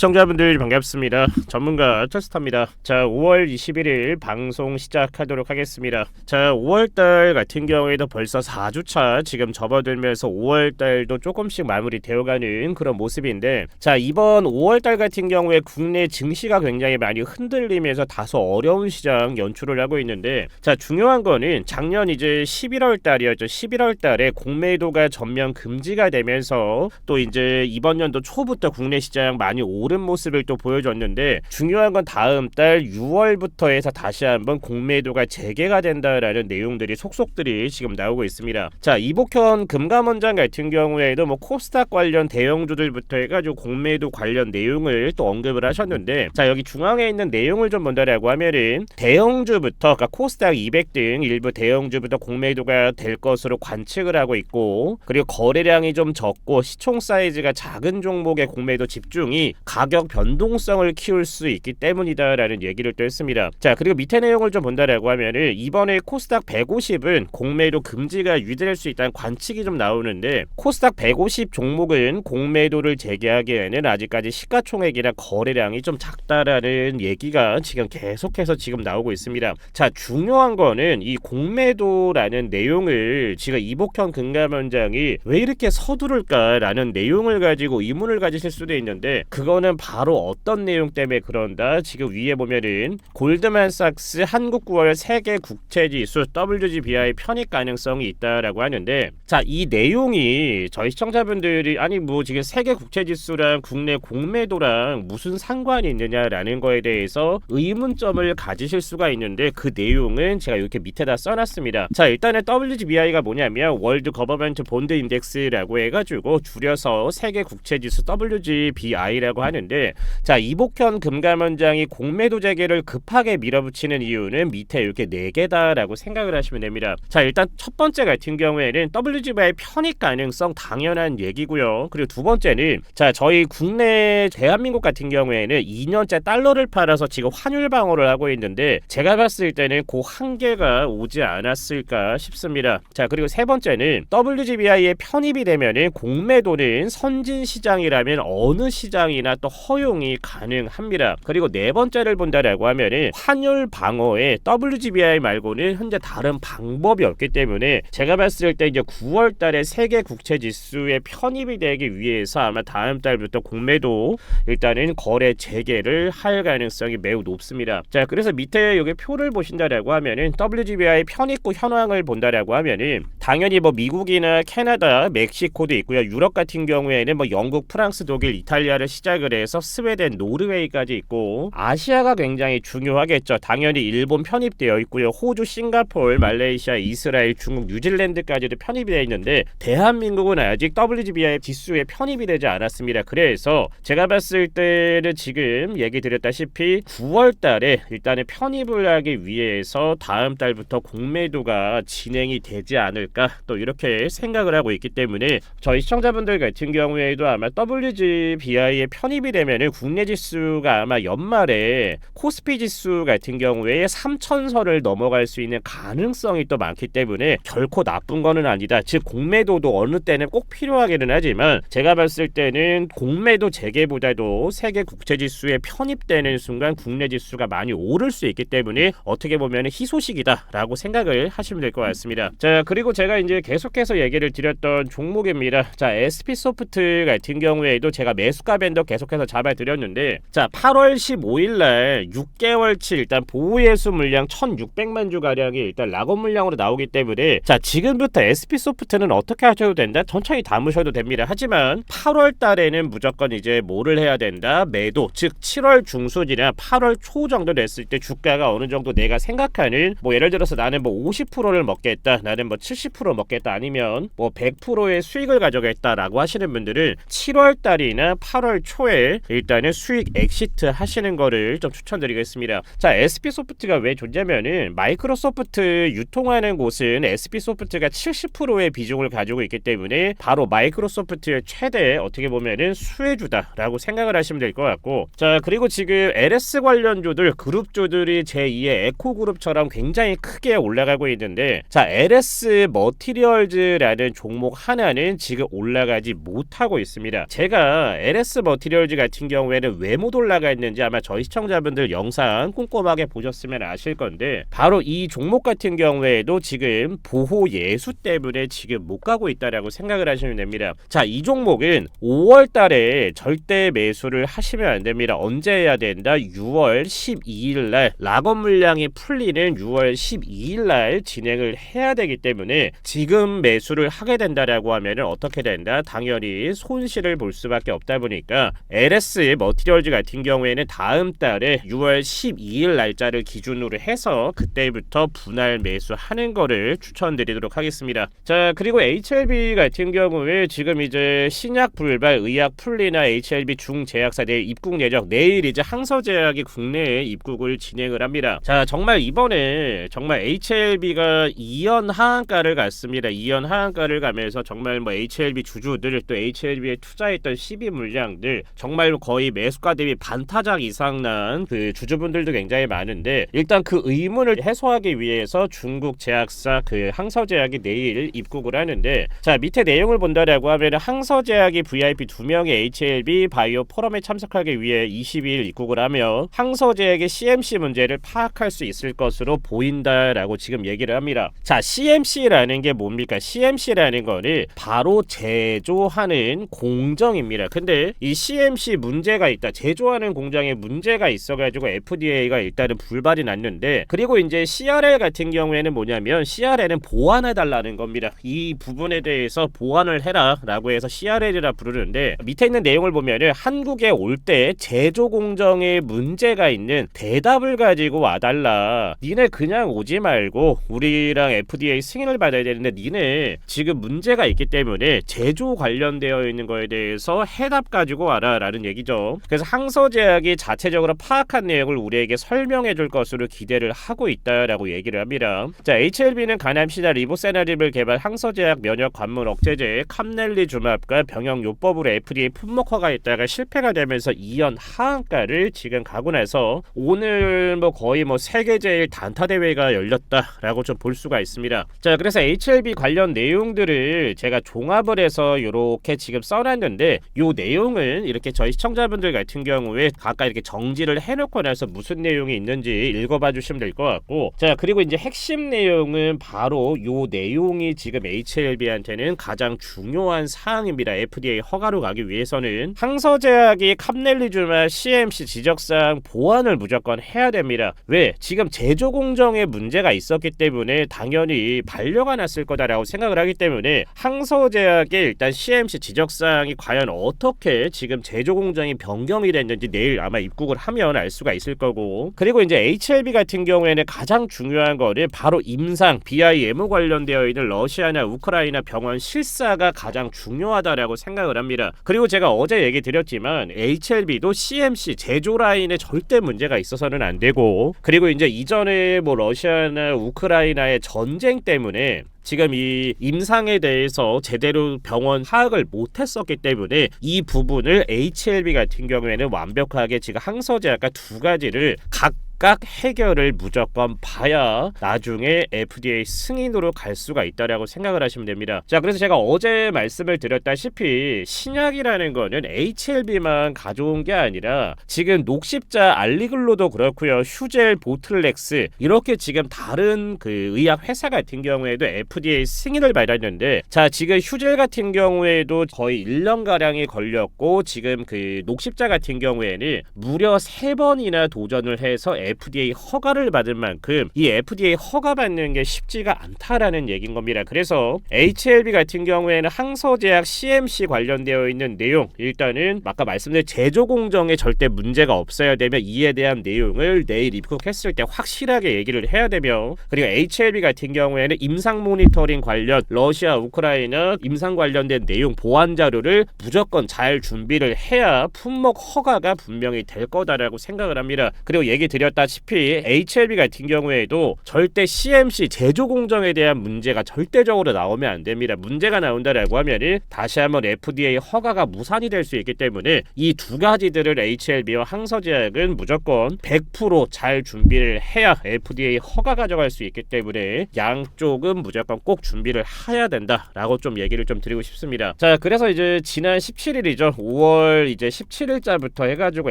시청자분들 반갑습니다. 전문가 철스타입니다. 자, 5월 21일 방송 시작하도록 하겠습니다. 자, 5월달 같은 경우에도 벌써 4주차 지금 접어들면서 5월달도 조금씩 마무리되어가는 그런 모습인데, 자, 이번 5월달 같은 경우에 국내 증시가 굉장히 많이 흔들리면서 다소 어려운 시장 연출을 하고 있는데, 자, 중요한 거는 작년 이제 11월달이었죠. 11월달에 공매도가 전면 금지가 되면서 또 이제 이번 연도 초부터 국내 시장 많이 오른 모습을 또 보여줬는데, 중요한 건 다음 달 6월부터 해서 다시 한번 공매도가 재개가 된다라는 내용들이 속속들이 지금 나오고 있습니다. 자, 이복현 금감원장 같은 경우에도 뭐 코스닥 관련 대형주들부터 해가지고 공매도 관련 내용을 또 언급을 하셨는데, 자, 여기 중앙에 있는 내용을 좀 본다라고 하면은 대형주부터, 그러니까 코스닥 200 등 일부 대형주부터 공매도가 될 것으로 관측을 하고 있고, 그리고 거래량이 좀 적고 시총 사이즈가 작은 종목의 공매도 집중이 가격 변동성을 키울 수 있기 때문이다라는 얘기를 또 했습니다. 자, 그리고 밑에 내용을 좀 본다라고 하면은 이번에 코스닥 150은 공매도 금지가 유지될 수 있다는 관측이 좀 나오는데, 코스닥 150 종목은 공매도를 재개하기에는 아직까지 시가총액이나 거래량이 좀 작다라는 얘기가 지금 계속해서 지금 나오고 있습니다. 자, 중요한 거는 이 공매도라는 내용을 지금 이복현 금감원장이 왜 이렇게 서두를까라는 내용을 가지고 의문을 가지실 수도 있는데, 그거는 바로 어떤 내용 때문에 그런다. 지금 위에 보면은 골드만삭스 한국 9월 세계 국채지수 WGBI 편입 가능성이 있다라고 하는데, 자, 이 내용이 저희 시청자분들이 아니 뭐 지금 세계 국채지수랑 국내 공매도랑 무슨 상관이 있느냐라는 거에 대해서 의문점을 가지실 수가 있는데, 그 내용은 제가 이렇게 밑에다 써놨습니다. 자, 일단은 WGBI가 뭐냐면 월드 거버먼트 본드 인덱스라고 해가지고 줄여서 세계 국채지수 WGBI라고 하는데, 자, 이복현 금감원장이 공매도 재개를 급하게 밀어붙이는 이유는 밑에 이렇게 4개다라고 생각을 하시면 됩니다. 자, 일단 첫 번째 같은 경우에는 WGBI 편입 가능성 당연한 얘기고요. 그리고 두 번째는, 자, 저희 국내 대한민국 같은 경우에는 2년째 달러를 팔아서 지금 환율 방어를 하고 있는데, 제가 봤을 때는 그 한계가 오지 않았을까 싶습니다. 자, 그리고 세 번째는 WGBI에 편입이 되면은 공매도는 선진 시장이라면 어느 시장이나 또 허용이 가능합니다. 그리고 네 번째를 본다라고 하면은 환율 방어에 WGBI 말고는 현재 다른 방법이 없기 때문에, 제가 봤을 때 이제 9월 달에 세계 국채 지수에 편입이 되기 위해서 아마 다음 달부터 공매도 일단은 거래 재개를 할 가능성이 매우 높습니다. 자, 그래서 밑에 여기 표를 보신다라고 하면은 WGBI 편입구 현황을 본다라고 하면은 당연히 뭐 미국이나 캐나다, 멕시코도 있고요. 유럽 같은 경우에는 뭐 영국, 프랑스, 독일, 이탈리아를 시작을 해서 스웨덴, 노르웨이까지 있고, 아시아가 굉장히 중요하겠죠. 당연히 일본 편입되어 있고요. 호주, 싱가포르, 말레이시아, 이스라엘, 중국, 뉴질랜드까지도 편입이 되어 있는데, 대한민국은 아직 WGBI 지수에 편입이 되지 않았습니다. 그래서 제가 봤을 때는 지금 얘기 드렸다시피 9월 달에 일단은 편입을 하기 위해서 다음 달부터 공매도가 진행이 되지 않을까, 또 이렇게 생각을 하고 있기 때문에 저희 시청자분들 같은 경우에도 아마 WGBI에 편입이 되면은 국내 지수가 아마 연말에 코스피 지수 같은 경우에 3,000선을 넘어갈 수 있는 가능성이 또 많기 때문에 결코 나쁜 거는 아니다. 즉 공매도도 어느 때는 꼭 필요하기는 하지만, 제가 봤을 때는 공매도 재개보다도 세계 국채 지수에 편입되는 순간 국내 지수가 많이 오를 수 있기 때문에 어떻게 보면 희소식이다라고 생각을 하시면 될 것 같습니다. 자, 그리고 제가 이제 계속해서 얘기를 드렸던 종목입니다. 자, SP소프트 같은 경우에도 제가 매수가 밴더 계속해서 잡아드렸는데, 자, 8월 15일날 6개월치 일단 보호예수 물량 1600만 주 가량이 일단 락업 물량으로 나오기 때문에, 자, 지금부터 SP소프트는 어떻게 하셔도 된다? 천천히 담으셔도 됩니다. 하지만 8월 달에는 무조건 이제 뭐를 해야 된다? 매도, 즉 7월 중순이나 8월 초 정도 됐을 때 주가가 어느 정도 내가 생각하는, 뭐 예를 들어서 나는 뭐 50%를 먹겠다, 나는 뭐 70% 먹겠다, 아니면 뭐 100%의 수익을 가져겠다라고 하시는 분들은 7월 달이나 8월 초에 일단은 수익 엑시트 하시는 거를 좀 추천드리겠습니다. 자, SP소프트가 왜 좋냐면은 마이크로소프트 유통하는 곳은 SP소프트가 70%의 비중을 가지고 있기 때문에 바로 마이크로소프트의 최대 어떻게 보면은 수혜주다라고 생각을 하시면 될 것 같고, 자, 그리고 지금 LS 관련주들 그룹주들이 제2의 에코그룹처럼 굉장히 크게 올라가고 있는데, 자, LS 머티리얼즈라는 종목 하나는 지금 올라가지 못하고 있습니다. 제가 LS 머티리얼즈 머티리얼즈 같은 경우에는 왜 못 올라가 있는지 아마 저희 시청자분들 영상 꼼꼼하게 보셨으면 아실 건데, 바로 이 종목 같은 경우에도 지금 보호 예수 때문에 지금 못 가고 있다라고 생각을 하시면 됩니다. 자, 이 종목은 5월 달에 절대 매수를 하시면 안 됩니다. 언제 해야 된다? 6월 12일 날 락업 물량이 풀리는 6월 12일 날 진행을 해야 되기 때문에 지금 매수를 하게 된다라고 하면 어떻게 된다? 당연히 손실을 볼 수밖에 없다 보니까 LS 머티리얼즈 같은 경우에는 다음 달에 6월 12일 날짜를 기준으로 해서 그때부터 분할 매수하는 거를 추천드리도록 하겠습니다. 자, 그리고 HLB 같은 경우에 지금 이제 신약 불발, 의약 풀리나 HLB 중제약사 내일 입국 예정, 내일 이제 항서제약이 국내에 입국을 진행을 합니다. 자, 정말 이번에 정말 HLB가 2연 하한가를 갔습니다. 2연 하한가를 가면서 정말 뭐 HLB 주주들, 또 HLB에 투자했던 12 물량들 정말 거의 매수가 대비 반타작 이상 난 그 주주분들도 굉장히 많은데, 일단 그 의문을 해소하기 위해서 중국 제약사 그 항서제약이 내일 입국을 하는데, 자, 밑에 내용을 본다라고 하면 항서제약이 VIP 2명의 HLB 바이오 포럼에 참석하기 위해 22일 입국을 하며 항서제약의 CMC 문제를 파악할 수 있을 것으로 보인다라고 지금 얘기를 합니다. 자, CMC라는 게 뭡니까? CMC라는 거는 바로 제조하는 공정입니다. 근데 이 CMC 문제가 있다, 제조하는 공장에 문제가 있어가지고 FDA가 일단은 불발이 났는데, 그리고 이제 CRL 같은 경우에는 뭐냐면 CRL은 보완해달라는 겁니다. 이 부분에 대해서 보완을 해라 라고 해서 CRL이라 부르는데, 밑에 있는 내용을 보면은 한국에 올 때 제조 공정에 문제가 있는 대답을 가지고 와달라. 니네 그냥 오지 말고 우리랑 FDA 승인을 받아야 되는데 니네 지금 문제가 있기 때문에 제조 관련되어 있는 거에 대해서 해답 가지고 와라 라는 얘기죠. 그래서 항서제약이 자체적으로 파악한 내용을 우리에게 설명해 줄 것으로 기대를 하고 있다라고 얘기를 합니다. 자, HLB는 간암시나 리보세나립을 개발 항서제약 면역 관문 억제제 캄넬리주맙과 병역요법으로 FDA 품목 허가했다가 실패가 되면서 2연 하한가를 지금 가고 나서 오늘 뭐 거의 뭐 세계 제일 단타 대회가 열렸다라고 좀 볼 수가 있습니다. 자, 그래서 HLB 관련 내용들을 제가 종합을 해서 이렇게 지금 써놨는데, 요 내용은 이렇게 저희 시청자분들 같은 경우에 각각 이렇게 정지를 해놓고 나서 무슨 내용이 있는지 읽어봐 주시면 될 것 같고, 자, 그리고 이제 핵심 내용은 바로 요 내용이 지금 HLB한테는 가장 중요한 사항입니다. FDA 허가로 가기 위해서는 항서제약이 캄넬리주마 CMC 지적사항 보완을 무조건 해야 됩니다. 왜? 지금 제조 공정에 문제가 있었기 때문에 당연히 반려가 났을 거다라고 생각을 하기 때문에 항서제약의 일단 CMC 지적사항이 과연 어떻게 지금 제조 공정이 변경이 됐는지 내일 아마 입국을 하면 알 수가 있을 거고, 그리고 이제 HLB 같은 경우에는 가장 중요한 거는 바로 임상 BIM 관련되어 있는 러시아나 우크라이나 병원 실사가 가장 중요하다라고 생각을 합니다. 그리고 제가 어제 얘기 드렸지만 HLB도 CMC 제조 라인에 절대 문제가 있어서는 안 되고, 그리고 이제 이전에 뭐 러시아나 우크라이나의 전쟁 때문에 지금 이 임상에 대해서 제대로 병원 파악을 못했었기 때문에 이 부분을 HLB 같은 경우에는 완벽하게 지금 항서제약과 두 가지를 각각 해결을 무조건 봐야 나중에 FDA 승인으로 갈 수가 있다라고 생각을 하시면 됩니다. 자, 그래서 제가 어제 말씀을 드렸다시피 신약이라는 거는 HLB만 가져온 게 아니라 지금 녹십자 알리글로도 그렇고요, 휴젤 보틀렉스, 이렇게 지금 다른 그 의약 회사 같은 경우에도 FDA 승인을 받았는데, 자, 지금 휴젤 같은 경우에도 거의 1년가량이 걸렸고, 지금 그 녹십자 같은 경우에는 무려 3번이나 도전을 해서 FDA 허가를 받은 만큼 이 FDA 허가 받는 게 쉽지가 않다라는 얘기인 겁니다. 그래서 HLB 같은 경우에는 항서제약 CMC 관련되어 있는 내용, 일단은 아까 말씀드린 제조 공정에 절대 문제가 없어야 되며 이에 대한 내용을 내일 입국했을 때 확실하게 얘기를 해야 되며, 그리고 HLB 같은 경우에는 임상 모니터링 관련 러시아 우크라이나 임상 관련된 내용 보완 자료를 무조건 잘 준비를 해야 품목 허가가 분명히 될 거다라고 생각을 합니다. 그리고 얘기 드렸 드렸다시피 HLB 같은 경우에도 절대 CMC 제조 공정에 대한 문제가 절대적으로 나오면 안 됩니다. 문제가 나온다라고 하면은 다시 한번 FDA 허가가 무산이 될 수 있기 때문에 이 두 가지들을 HLB와 항서제약은 무조건 100%잘 준비를 해야 FDA 허가 가져갈 수 있기 때문에 양쪽은 무조건 꼭 준비를 해야 된다라고 좀 얘기를 좀 드리고 싶습니다. 자, 그래서 이제 지난 17일이죠. 5월 이제 17일자부터 해가지고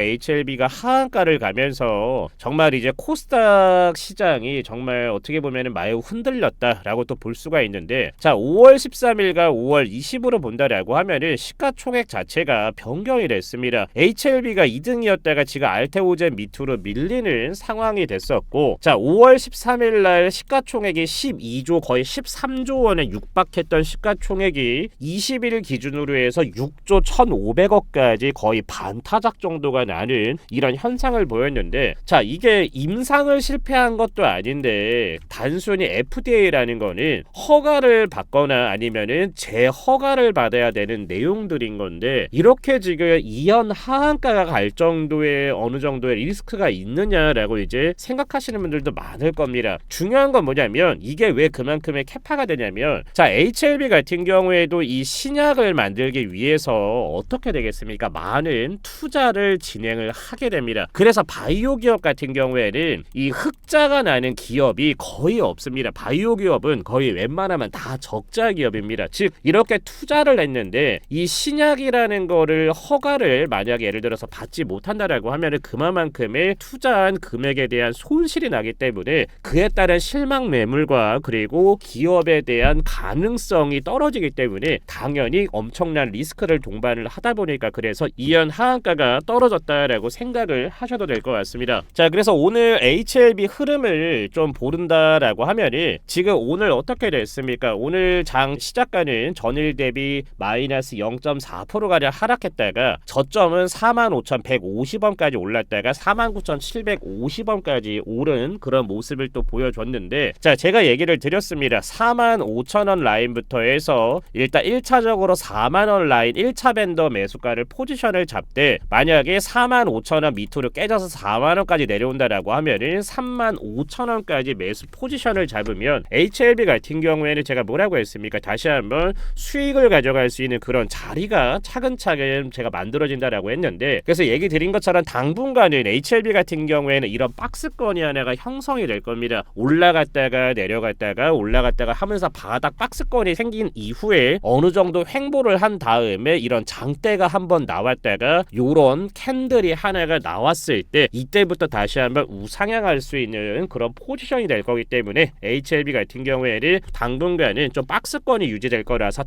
HLB가 하한가를 가면서 정말 이제 코스닥 시장이 정말 어떻게 보면은 매우 흔들렸다라고 또 볼 수가 있는데, 자 5월 13일과 5월 20으로 본다라고 하면은 시가총액 자체가 변경이 됐습니다. HLB가 2등이었다가 지금 알테오젠 밑으로 밀리는 상황이 됐었고, 자 5월 13일 날 시가총액이 12조 거의 13조 원에 육박했던 시가총액이 20일 기준으로 해서 6조 1,500억까지 거의 반타작 정도가 나는 이런 현상을 보였는데, 자 이게 임상을 실패한 것도 아닌데 단순히 FDA라는 거는 허가를 받거나 아니면은 재허가를 받아야 되는 내용들인 건데, 이렇게 지금 이연 하한가가 갈 정도의 어느 정도의 리스크가 있느냐라고 이제 생각하시는 분들도 많을 겁니다. 중요한 건 뭐냐면 이게 왜 그만큼의 캐파가 되냐면, 자 HLB 같은 경우에도 이 신약을 만들기 위해서 어떻게 되겠습니까? 많은 투자를 진행을 하게 됩니다. 그래서 바이오 기업 같은 경우에는 이 흑자가 나는 기업이 거의 없습니다. 바이오 기업은 거의 웬만하면 다 적자 기업입니다. 즉 이렇게 투자를 했는데 이 신약이라는 거를 허가를 만약에 예를 들어서 받지 못한다라고 하면은 그만큼의 투자한 금액에 대한 손실이 나기 때문에 그에 따른 실망 매물과 그리고 기업에 대한 가능성이 떨어지기 때문에 당연히 엄청난 리스크를 동반을 하다 보니까 그래서 이연 하한가가 떨어졌다라고 생각을 하셔도 될 것 같습니다. 자 그래서 오늘 HLB 흐름을 좀 보른다라고 하면은 지금 오늘 어떻게 됐습니까? 오늘 장 시작가는 전일 대비 마이너스 0.4%가량 하락했다가 저점은 45,150원까지 올랐다가 49,750원까지 오른 그런 모습을 또 보여줬는데, 자 제가 얘기를 드렸습니다. 45,000원 라인부터 해서 일단 1차적으로 4만원 라인 1차 밴더 매수가를 포지션을 잡되 만약에 45,000원 밑으로 깨져서 4만원까지 내려온다라고 하면은 35,000원까지 매수 포지션을 잡으면 HLB 같은 경우에는 제가 뭐라고 했습니까? 다시 한번 수익을 가져갈 수 있는 그런 자리가 차근차근 제가 만들어진다라고 했는데, 그래서 얘기 드린 것처럼 당분간은 HLB 같은 경우에는 이런 박스권이 하나가 형성이 될 겁니다. 올라갔다가 내려갔다가 올라갔다가 하면서 바닥 박스권이 생긴 이후에 어느 정도 횡보를 한 다음에 이런 장대가 한번 나왔다가 요런 캔들이 하나가 나왔을 때 이때부터 다시 한번 우상향할 수 있는 그런 포지션이 될 거기 때문에 HLB 같은 경우에는 당분간은 좀 박스권이 유지될 거라서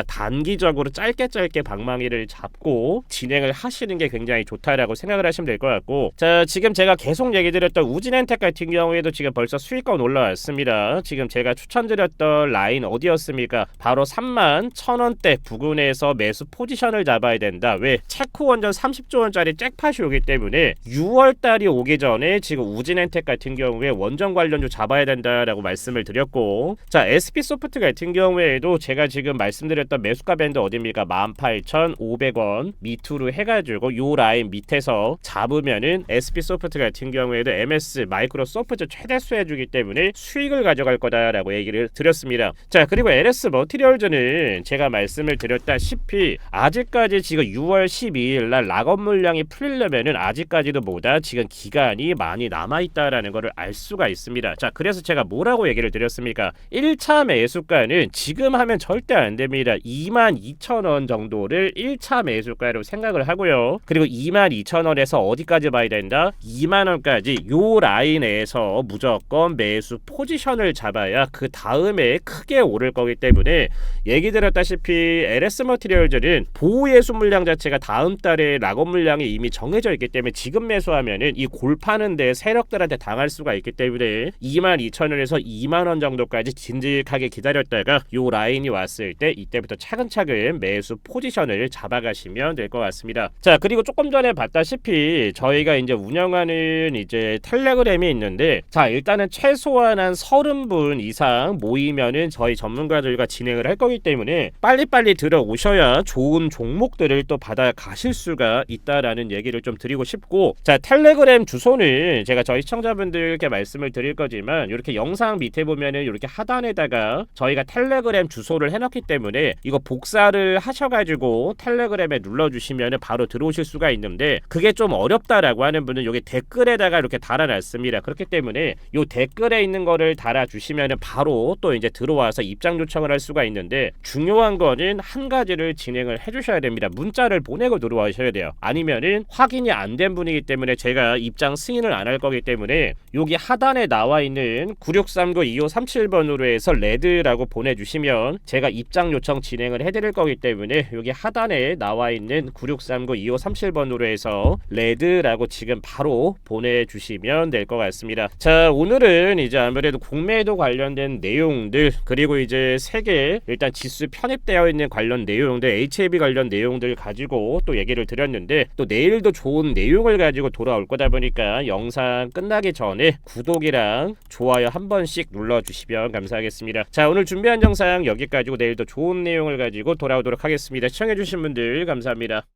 단기적으로 짧게 방망이를 잡고 진행을 하시는 게 굉장히 좋다라고 생각을 하시면 될 것 같고, 자 지금 제가 계속 얘기 드렸던 우진엔텍 같은 경우에도 지금 벌써 수익권 올라왔습니다. 지금 제가 추천드렸던 라인 어디였습니까? 바로 31,000원대 부근에서 매수 포지션을 잡아야 된다. 왜? 체코 원전 30조 원짜리 잭팟이 오기 때문에 6월달이 오기 전에 지금 우진엔텍 같은 경우에 원전 관련주 잡아야 된다라고 말씀을 드렸고, 자 SP소프트 같은 경우에도 제가 지금 말씀드렸던 매수가 밴드 어디입니까? 18,500원 밑으로 해가지고 요 라인 밑에서 잡으면은 SP소프트 같은 경우에도 MS 마이크로소프트 최대 수혜주기 때문에 수익을 가져갈 거다라고 얘기를 드렸습니다. 자 그리고 LS 머티리얼즈는 제가 말씀을 드렸다시피 아직까지 지금 6월 12일 날 락업 물량이 풀리려면은 아직까지도 보다 지금 기간이 많이 남아있다라는 것을 알 수가 있습니다. 자 그래서 제가 뭐라고 얘기를 드렸습니까? 1차 매수가는 지금 하면 절대 안 됩니다. 22,000원 정도를 1차 매수가로 생각을 하고요. 그리고 22,000원에서 어디까지 봐야 된다? 2만원까지 요 라인에서 무조건 매수 포지션을 잡아야 그 다음에 크게 오를 거기 때문에 얘기 드렸다시피 LS 머티리얼즈는 보호예수 물량 자체가 다음 달에 락업 물량이 이미 정해져 있기 때문에 지금 매수하면은 이 골파는데 세력들한테 당할 수가 있기 때문에 22,000원에서 2만원 정도까지 진직하게 기다렸다가 요 라인이 왔을 때 이때부터 차근차근 매수 포지션을 잡아가시면 될 것 같습니다. 자 그리고 조금 전에 봤다시피 저희가 이제 운영하는 이제 텔레그램이 있는데, 자 일단은 최소한 한 30분 이상 모이면은 저희 전문가들과 진행을 할 거기 때문에 빨리빨리 들어오셔야 좋은 종목들을 또 받아 가실 수가 있다라는 얘기를 좀 드리고 싶고, 자 텔레그램 주소는 요거는 제가 저희 시청자분들께 말씀을 드릴 거지만 이렇게 영상 밑에 보면은 이렇게 하단에다가 저희가 텔레그램 주소를 해놨기 때문에 이거 복사를 하셔가지고 텔레그램에 눌러주시면은 바로 들어오실 수가 있는데 그게 좀 어렵다라고 하는 분은 여기 댓글에다가 이렇게 달아놨습니다. 그렇기 때문에 요 댓글에 있는 거를 달아주시면은 바로 또 이제 들어와서 입장 요청을 할 수가 있는데 중요한 거는 한 가지를 진행을 해주셔야 됩니다. 문자를 보내고 들어와셔야 돼요. 아니면은 확인이 안 된 분이기 때문에 제가 입장 승인을 안 할 거기 때문에 여기 하단에 나와 있는 96392537번으로 해서 레드라고 보내주시면 제가 입장 요청 진행을 해드릴 거기 때문에 여기 하단에 나와 있는 96392537번으로 해서 레드라고 지금 바로 보내주시면 될 것 같습니다. 자, 오늘은 이제 아무래도 공매도 관련된 내용들 그리고 이제 세계 일단 지수 편입되어 있는 관련 내용들 HAB 관련 내용들 가지고 또 얘기를 드렸는데 또 내일도 좋은 내용을 가지고 돌아올 거다 보니까 영상 끝나기 전에 구독이랑 좋아요 한 번씩 눌러주시면 감사하겠습니다. 자, 오늘 준비한 영상 여기까지고 내일도 좋은 내용을 가지고 돌아오도록 하겠습니다. 시청해주신 분들 감사합니다.